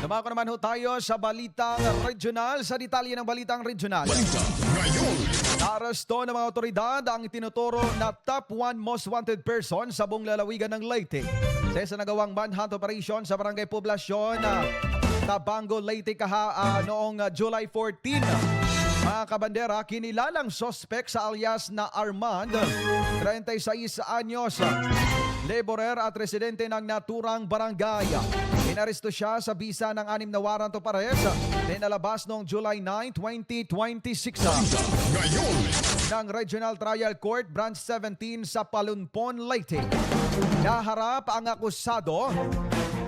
Dumako naman ho tayo sa balitang regional, sa detalye ng balitang regional. Balita ngayon. Naaresto ng mga otoridad ang itinuturo na top 1 most wanted person sa buong lalawigan ng Leyte. Sa isa nagawang manhunt operation sa barangay poblasyon Tabango, Leyte noong July 14. Mga kabandera, kinilalang sospek sa alias na Armand, 36 anyos, laborer at residente ng naturang barangay. Inaresto siya sa bisa ng 6 na warrant of arrest na inalabas noong July 9, 2026 Ngayon. ng Regional Trial Court Branch 17 sa Palunpon, Leyte. Naharap ang akusado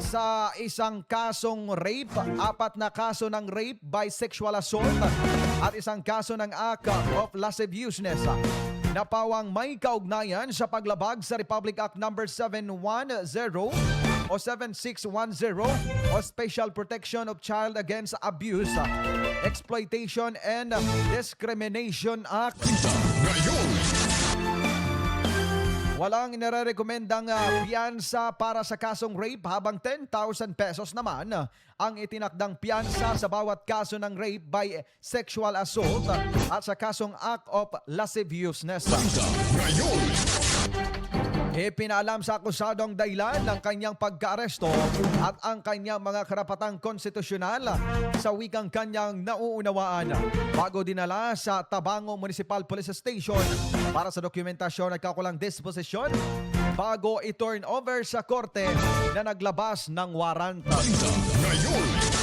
sa isang kasong rape, 4 na kaso ng rape by sexual assault at isang kaso ng act of lasciviousness. Napawang may kaugnayan sa paglabag sa Republic Act No. 710 o 7610 o Special Protection of Child Against Abuse, Exploitation and Discrimination Act. Ngayon. Walang inirekomendang piyansa para sa kasong rape habang 10,000 pesos naman ang itinakdang piyansa sa bawat kaso ng rape by sexual assault at sa kasong act of lasciviousness. Balita ngayon. Ipinaalam sa akusadong dahilan ng kanyang pagka-aresto at ang kanyang mga karapatang konstitusyonal sa wikang kanyang nauunawaan bago dinala sa Tabango Municipal Police Station para sa dokumentasyon at kakulang disposisyon bago i-turn over sa korte na naglabas ng warrant. Balita ngayon.